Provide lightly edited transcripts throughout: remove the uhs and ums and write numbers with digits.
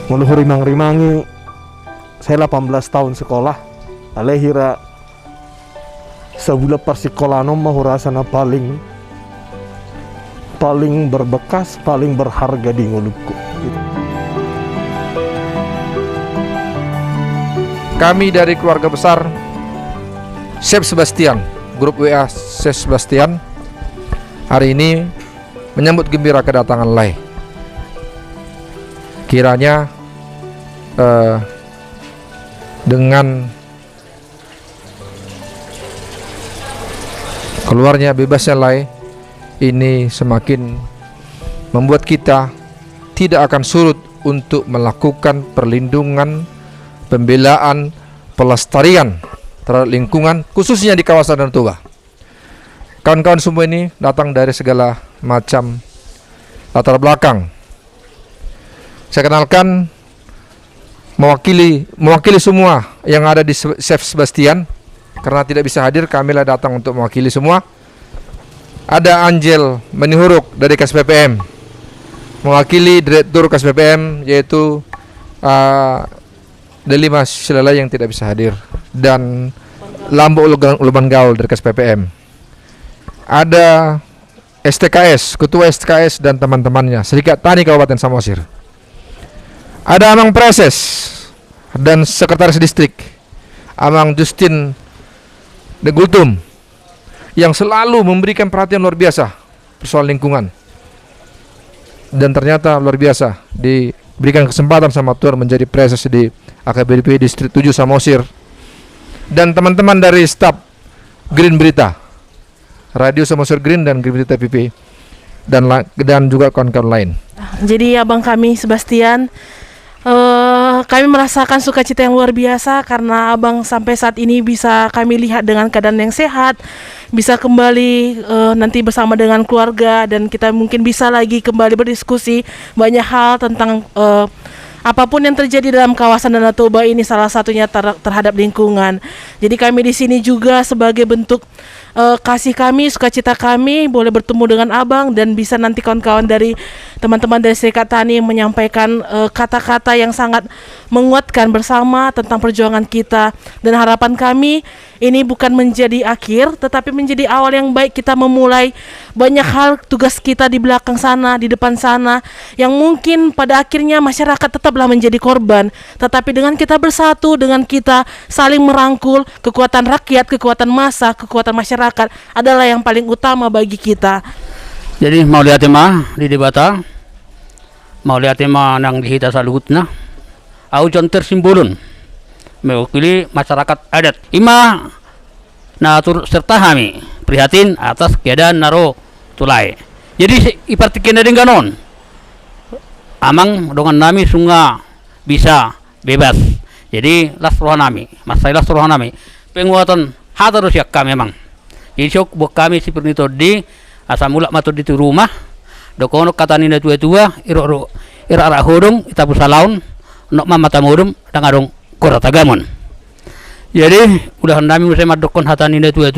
Muluh rimang-rimangi saya 18 tahun sekolah alehira sebulan persikolanom mahurasana paling berbekas, paling berharga di ngulupku gitu. Kami dari keluarga besar Chef Sebastian, grup WA Chef Sebastian, hari ini menyambut gembira kedatangan Lai. Kiranya dengan keluarnya bebasnya Lai ini semakin membuat kita tidak akan surut untuk melakukan perlindungan, pembelaan, pelestarian terhadap lingkungan khususnya di kawasan Danau Toba. Kawan-kawan semua ini datang dari segala macam latar belakang. Saya kenalkan mewakili semua yang ada di Chef Sebastian. Karena tidak bisa hadir, kamilah datang untuk mewakili semua. Ada Angel Menihuruk dari KSPPM, mewakili Direktur KSPPM yaitu Delima Silala yang tidak bisa hadir, dan Lambo Uluban Gaul dari KSPPM. Ada STKS, Ketua STKS dan teman-temannya, Serikat Tani Kabupaten Samosir. Ada Amang Preses dan Sekretaris Distrik Amang Justin De Gultum yang selalu memberikan perhatian luar biasa persoalan lingkungan, dan ternyata luar biasa diberikan kesempatan sama Tuhan menjadi preses di AKBP Distrik 7 Samosir. Dan teman-teman dari staf Green Berita, Radio Samosir Green dan Green Berita PP, dan juga kawan-kawan lain. Jadi abang kami Sebastian, kami merasakan sukacita yang luar biasa karena abang sampai saat ini bisa kami lihat dengan keadaan yang sehat, bisa kembali nanti bersama dengan keluarga, dan kita mungkin bisa lagi kembali berdiskusi banyak hal tentang apapun yang terjadi dalam kawasan Danau Toba ini, salah satunya terhadap lingkungan. Jadi kami di sini juga sebagai bentuk kasih kami, sukacita kami boleh bertemu dengan abang, dan bisa nanti kawan-kawan dari teman-teman dari Serikat Tani menyampaikan kata-kata yang sangat menguatkan bersama tentang perjuangan kita. Dan harapan kami ini bukan menjadi akhir, tetapi menjadi awal yang baik kita memulai banyak hal tugas kita di belakang sana, di depan sana, yang mungkin pada akhirnya masyarakat tetaplah menjadi korban. Tetapi dengan kita bersatu, dengan kita saling merangkul, kekuatan rakyat, kekuatan massa, kekuatan masyarakat adalah yang paling utama bagi kita. Jadi mau lihat tema di debata, mau lihat tema nang dihita salutna, au conter simbolun mewakili masyarakat adat. Ima na turut serta kami prihatin atas keadaan Naro Tulai. Jadi ipartikin dari ganon, amang dengan nami sunga bisa bebas. Jadi lasrohan nami, masalah lasrohan nami, penguatan hatarus yak kami memang. Jadi sok buat kami si pernito di asal mula matur di rumah, dokono kata nina tua ira hodong itapu salaun, nok mata modum dangarong koratagamon. Jadi udah nami musai madokon hata nina tua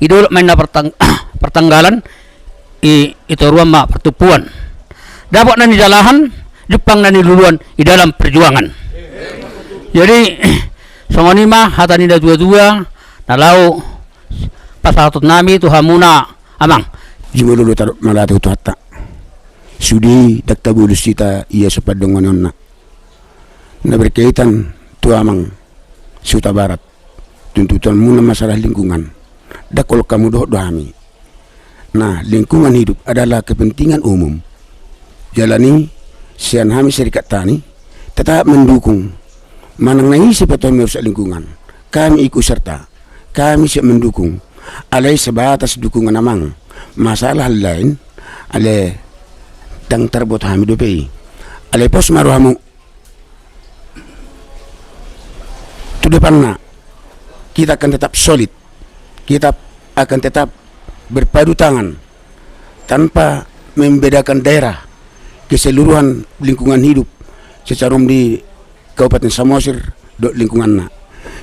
idol main pertanggalan itu ruang pertupuan. Dapat nani jalahan, Jepang nani luluan di dalam perjuangan. Jadi songonima hata nina tua nalau pasatut nami tu hamuna amang jumolo tar malati tu hatta sudi dakta bulus kita ia sepadongonon na berkaitan tu amang Suta Barat tuntutan muna masalah lingkungan dakol kamu doh kami. Nah, lingkungan hidup adalah kepentingan umum. Jalani sian kami Serikat Tani tetap mendukung manang naisi patoi merusak lingkungan. Kami ikut serta, kami siap mendukung. Alai sebatas dukungan amang masalah lain ale tang terbot hami dope ale pos maru hamu tu depanna kita akan tetap solid, kita akan tetap berpadu tangan tanpa membedakan daerah, keseluruhan lingkungan hidup secara di Kabupaten Samosir do lingkunganna.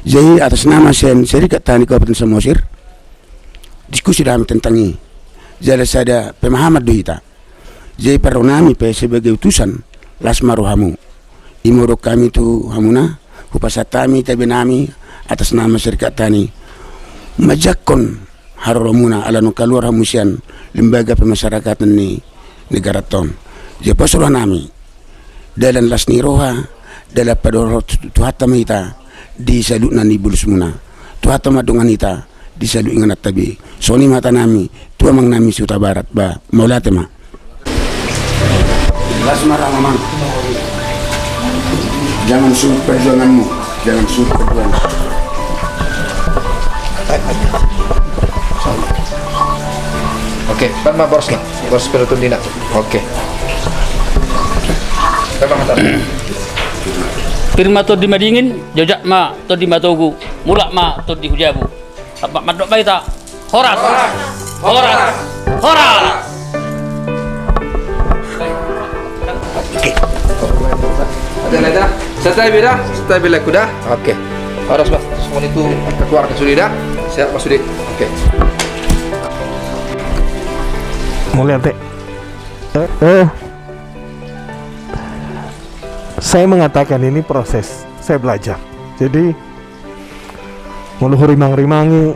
Jadi atas nama Serikat Tani Kabupaten Samosir diskusi dalam tentang ini. Jadi ada pemahaman dohita. Jadi perlu nami sebagai utusan lasmaru hamu. Imuruk kami tu hamuna, hupasatami tabi nami atas nama Serikat Tani. Majakon haroromuna ala nukaluar hamusian lembaga pemasyarakatan ni negara ton. Jadi pasuruh nami dalam lasni roha dalam padoro tuhatama ita di salutna ni bulusmuna. Tuhatama dongan ita di salut ingat tabi. Soni mata nami tua mang nami Suta Barat ba maulatema. Lasmara mamang. Jangan suruh perjuanganmu, jangan suruh perjuangan. Oke, pan ma boros lah, boros pelotun dina. Oke. Firma to di madingin, jojak ma to di matogu, mulak ma to di hujabu. Apa madok baita? Horas. Horas. Horas. Ada. Setai bila kuda. Oke. Harus mas. Semua itu keluarga sudah. Siap mas Sudi. Oke. Mulia teh. Saya mengatakan ini proses. Saya belajar. Jadi meluhur rimang-rimangi.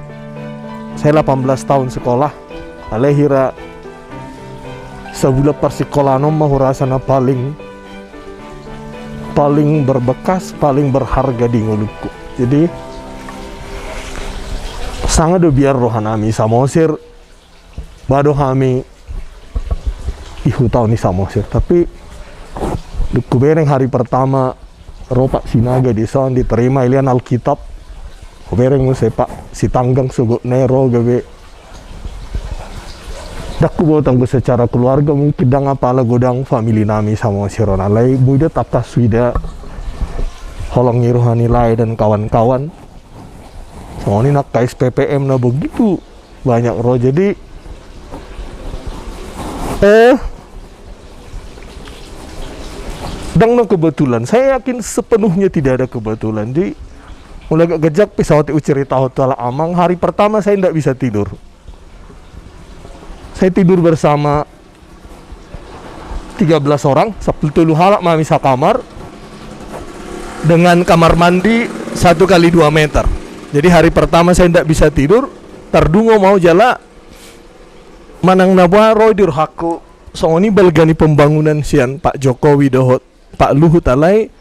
Saya 18 tahun sekolah. Alehira sebulan persikolanom mahurasana paling berbekas, paling berharga di ngulukku. Jadi sangat do biar rohanami samosir bado kami ihutau ni samosir, tapi duku bereng hari pertama ropak sinaga di son diterima ilian Alkitab bereng sepak si tanggang sugut nero gabe dakku botang secara keluarga mungkin dang apalah godang family nami sama siron alai muda takas wida holong rohani lai dan kawan-kawan semua ini nak kais PPM na begitu banyak roh. Jadi dang kebetulan, saya yakin sepenuhnya tidak ada kebetulan. Di mulai agak gejak pesawat cerita hotel amang hari pertama saya tidak bisa tidur. Saya tidur bersama 13 orang, 10 halak mamisa kamar dengan kamar mandi 1x2 meter. Jadi hari pertama saya tidak bisa tidur, terdungo mau jala manang nabwa roy dirhaku. Soalnya belgani pembangunan sian Pak Jokowi dohot Pak Luhut alai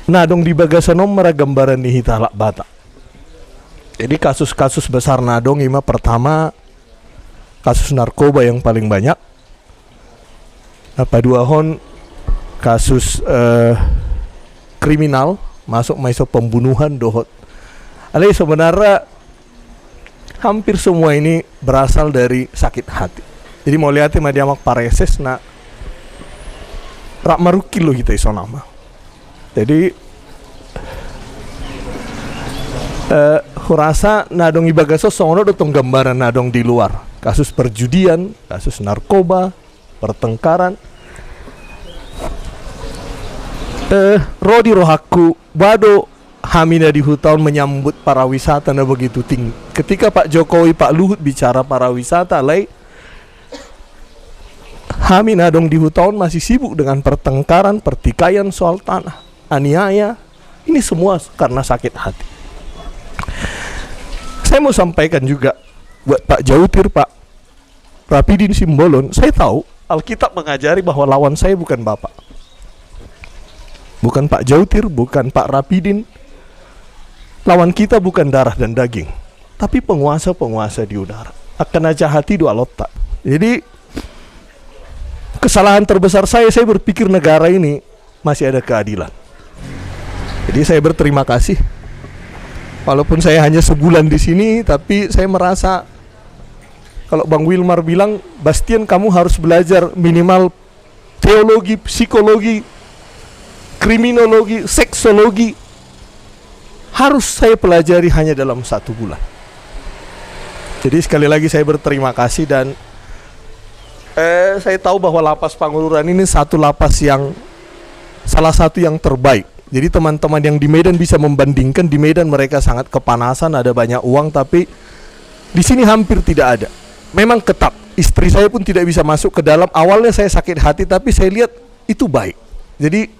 nadong di bagasanom meragambaran di hitalak bata. Jadi kasus-kasus besar nadong ima pertama kasus narkoba yang paling banyak. Apa dua hon kasus kriminal masuk pembunuhan dohot. Alai sebenarnya hampir semua ini berasal dari sakit hati. Jadi mau lihat madiamak pareses na rak marukil lo kita iso nama. Jadi kurasa nadong ibagaso sono dotong gambaran nadong di luar kasus perjudian, kasus narkoba, pertengkaran. Rodi rohaku bado hamina di hutan menyambut para wisata na begitu tinggi. Ketika Pak Jokowi, Pak Luhut bicara para wisata lai hamina dong di hutan masih sibuk dengan pertengkaran, pertikaian soal tanah, aniaya. Ini semua karena sakit hati. Saya mau sampaikan juga buat Pak Jautir, Pak Rapidin Simbolon, saya tahu Alkitab mengajari bahwa lawan saya bukan Bapak, bukan Pak Jautir, bukan Pak Rapidin. Lawan kita bukan darah dan daging, tapi penguasa-penguasa di udara. Akan aja hati dua lotak. Jadi kesalahan terbesar saya berpikir negara ini masih ada keadilan. Jadi saya berterima kasih. Walaupun saya hanya sebulan di sini, tapi saya merasa kalau Bang Wilmar bilang, Bastian kamu harus belajar minimal teologi, psikologi, kriminologi, seksologi. Harus saya pelajari hanya dalam 1 bulan. Jadi sekali lagi saya berterima kasih dan saya tahu bahwa lapas Pangururan ini salah satu yang terbaik Jadi teman-teman yang di Medan bisa membandingkan, di Medan mereka sangat kepanasan, ada banyak uang, tapi di sini hampir tidak ada. Memang ketat. Istri saya pun tidak bisa masuk ke dalam. Awalnya saya sakit hati, tapi saya lihat itu baik. Jadi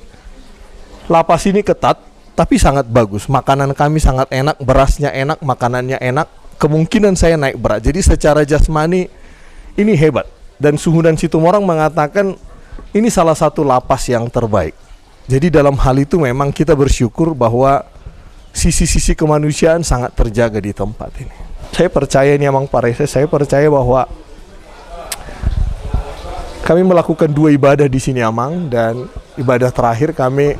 lapas ini ketat, tapi sangat bagus. Makanan kami sangat enak, berasnya enak, makanannya enak. Kemungkinan saya naik berat. Jadi secara jasmani ini hebat. Dan Suhunan Situmorang mengatakan ini salah satu lapas yang terbaik. Jadi dalam hal itu memang kita bersyukur bahwa sisi-sisi kemanusiaan sangat terjaga di tempat ini. Saya percaya ini Amang Parese, saya percaya bahwa kami melakukan 2 ibadah di sini Amang, dan ibadah terakhir kami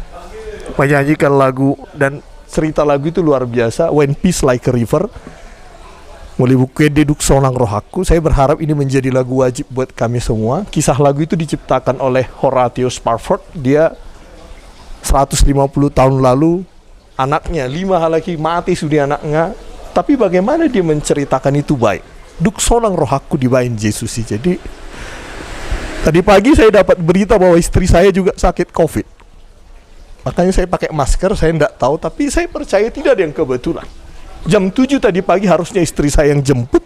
menyanyikan lagu, dan cerita lagu itu luar biasa, When Peace Like a River, Mulibukwede Duk Sonang Rohaku. Saya berharap ini menjadi lagu wajib buat kami semua. Kisah lagu itu diciptakan oleh Horatius Sparford. Dia 150 tahun lalu anaknya 5 hal lagi mati sudah anaknya, tapi bagaimana dia menceritakan itu baik. Duk sonang rohaku dibain Yesus. Jadi tadi pagi saya dapat berita bahwa istri saya juga sakit COVID, makanya saya pakai masker. Saya tidak tahu, tapi saya percaya tidak ada yang kebetulan. Jam 7 tadi pagi harusnya istri saya yang jemput.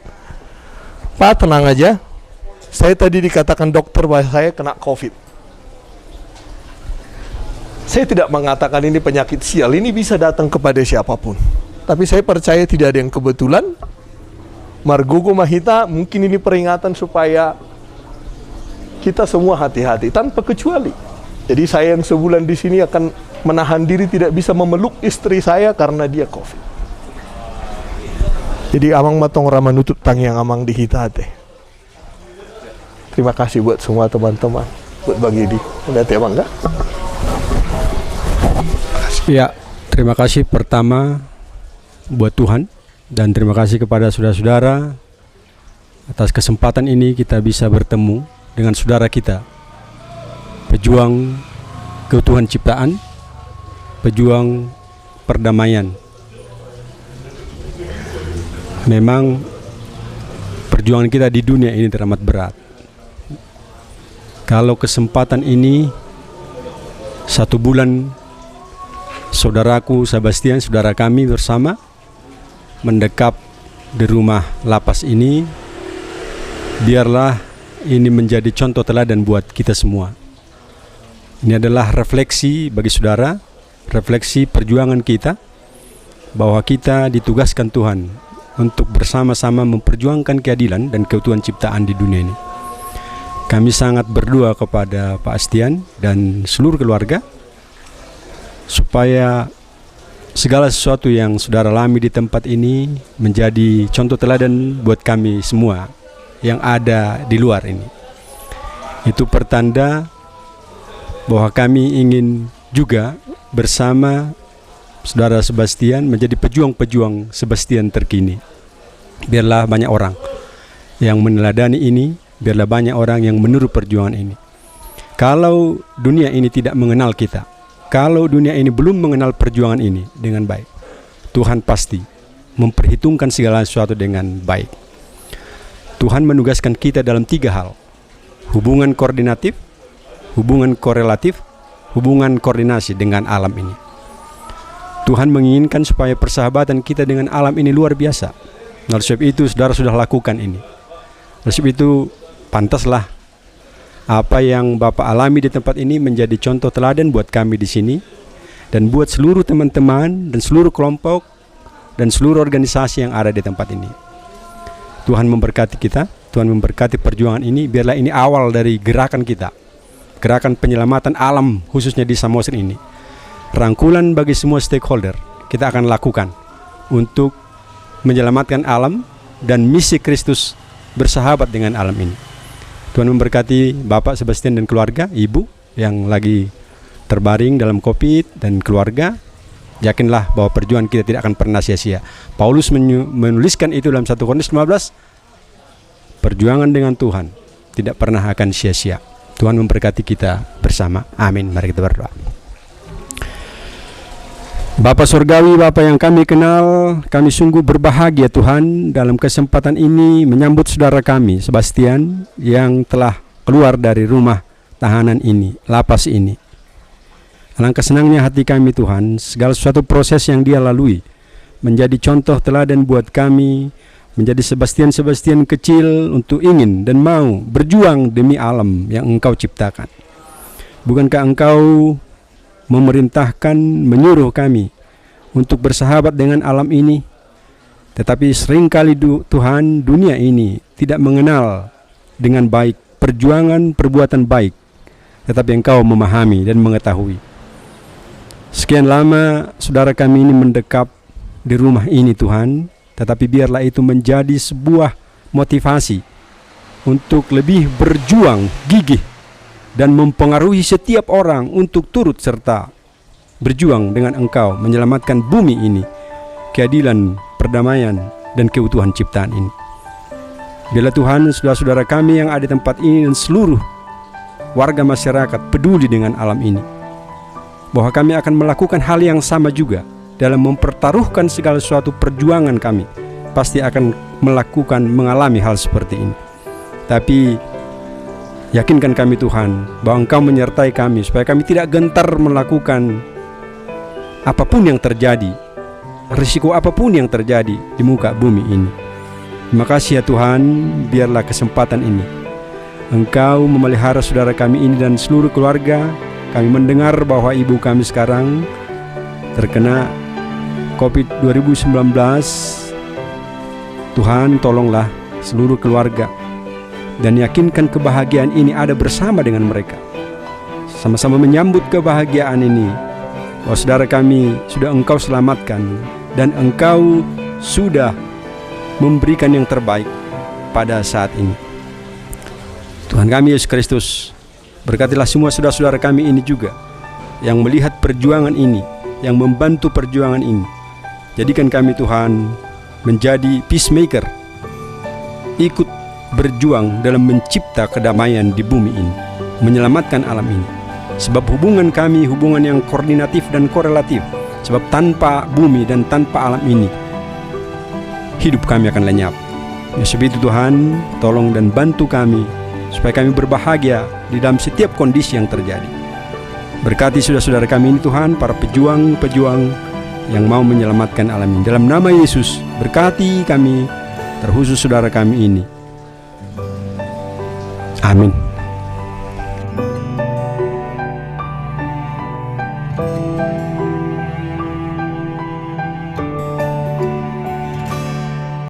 Pak, tenang aja, saya tadi dikatakan dokter bahwa saya kena COVID. Saya tidak mengatakan ini penyakit sial, ini bisa datang kepada siapapun. Tapi saya percaya tidak ada yang kebetulan. Margogo Mahita, mungkin ini peringatan supaya kita semua hati-hati tanpa kecuali. Jadi saya yang sebulan di sini akan menahan diri tidak bisa memeluk istri saya karena dia COVID. Jadi Amang matong rama nutup tang yang Amang dihitate. Terima kasih buat semua teman-teman, buat Bang Edi. Udah Amang enggak? Ya, terima kasih pertama buat Tuhan, dan terima kasih kepada saudara-saudara atas kesempatan ini kita bisa bertemu dengan saudara kita, pejuang keutuhan ciptaan, pejuang perdamaian. Memang perjuangan kita di dunia ini teramat berat. Kalau kesempatan ini 1 bulan saudaraku Sebastian, saudara kami bersama mendekap di rumah lapas ini, biarlah ini menjadi contoh teladan buat kita semua. Ini adalah refleksi bagi saudara, refleksi perjuangan kita, bahwa kita ditugaskan Tuhan untuk bersama-sama memperjuangkan keadilan dan keutuhan ciptaan di dunia ini. Kami sangat berdoa kepada Pak Astian dan seluruh keluarga supaya segala sesuatu yang saudara alami di tempat ini menjadi contoh teladan buat kami semua yang ada di luar ini. Itu pertanda bahwa kami ingin juga bersama saudara Sebastian menjadi pejuang-pejuang Sebastian terkini. Biarlah banyak orang yang meneladani ini, biarlah banyak orang yang meniru perjuangan ini. Kalau dunia ini tidak mengenal kita, kalau dunia ini belum mengenal perjuangan ini dengan baik, Tuhan pasti memperhitungkan segala sesuatu dengan baik. Tuhan menugaskan kita dalam 3 hal: hubungan koordinatif, hubungan korelatif, hubungan koordinasi dengan alam ini. Tuhan menginginkan supaya persahabatan kita dengan alam ini luar biasa. Oleh sebab itu saudara sudah lakukan ini. Oleh sebab itu pantaslah apa yang Bapak alami di tempat ini menjadi contoh teladan buat kami di sini, dan buat seluruh teman-teman dan seluruh kelompok dan seluruh organisasi yang ada di tempat ini. Tuhan memberkati kita, Tuhan memberkati perjuangan ini. Biarlah ini awal dari gerakan kita, gerakan penyelamatan alam khususnya di Samosir ini. Rangkulan bagi semua stakeholder kita akan lakukan untuk menyelamatkan alam dan misi Kristus bersahabat dengan alam ini. Tuhan memberkati Bapak Sebastian dan keluarga, Ibu yang lagi terbaring dalam COVID dan keluarga. Yakinlah bahwa perjuangan kita tidak akan pernah sia-sia. Paulus menuliskan itu dalam 1 Korintus 15. Perjuangan dengan Tuhan tidak pernah akan sia-sia. Tuhan memberkati kita bersama. Amin. Mari kita berdoa. Bapa Surgawi, Bapa yang kami kenal, kami sungguh berbahagia Tuhan dalam kesempatan ini menyambut saudara kami Sebastian yang telah keluar dari rumah tahanan ini, lapas ini. Alangkah senangnya hati kami Tuhan, segala sesuatu proses yang dia lalui menjadi contoh teladan buat kami, menjadi Sebastian-Sebastian kecil untuk ingin dan mau berjuang demi alam yang Engkau ciptakan. Bukankah Engkau memerintahkan, menyuruh kami untuk bersahabat dengan alam ini? Tetapi seringkali Tuhan, dunia ini tidak mengenal dengan baik perjuangan perbuatan baik, tetapi Engkau memahami dan mengetahui. Sekian lama saudara kami ini mendekap di rumah ini Tuhan, tetapi biarlah itu menjadi sebuah motivasi untuk lebih berjuang gigih dan mempengaruhi setiap orang untuk turut serta berjuang dengan Engkau menyelamatkan bumi ini, keadilan, perdamaian, dan keutuhan ciptaan ini. Biarlah Tuhan, saudara-saudara kami yang ada di tempat ini dan seluruh warga masyarakat peduli dengan alam ini, bahwa kami akan melakukan hal yang sama juga dalam mempertaruhkan segala sesuatu perjuangan kami. Pasti akan mengalami hal seperti ini. Tapi yakinkan kami Tuhan bahwa Engkau menyertai kami supaya kami tidak gentar melakukan apapun yang terjadi, risiko apapun yang terjadi di muka bumi ini. Terima kasih ya Tuhan, biarlah kesempatan ini Engkau memelihara saudara kami ini dan seluruh keluarga. Kami mendengar bahwa ibu kami sekarang terkena COVID 2019. Tuhan, tolonglah seluruh keluarga dan yakinkan kebahagiaan ini ada bersama dengan mereka. Sama-sama menyambut kebahagiaan ini, bahwa saudara kami sudah Engkau selamatkan dan Engkau sudah memberikan yang terbaik pada saat ini. Tuhan kami Yesus Kristus, berkatilah semua saudara-saudara kami ini juga yang melihat perjuangan ini, yang membantu perjuangan ini. Jadikan kami Tuhan menjadi peacemaker, ikut berjuang dalam mencipta kedamaian di bumi ini, menyelamatkan alam ini. Sebab hubungan kami hubungan yang koordinatif dan korelatif. Sebab tanpa bumi dan tanpa alam ini, hidup kami akan lenyap. Ya, sebab itu Tuhan, tolong dan bantu kami supaya kami berbahagia di dalam setiap kondisi yang terjadi. Berkati saudara-saudara kami ini Tuhan, para pejuang-pejuang yang mau menyelamatkan alam ini. Dalam nama Yesus, berkati kami, terkhusus saudara kami ini. Amin.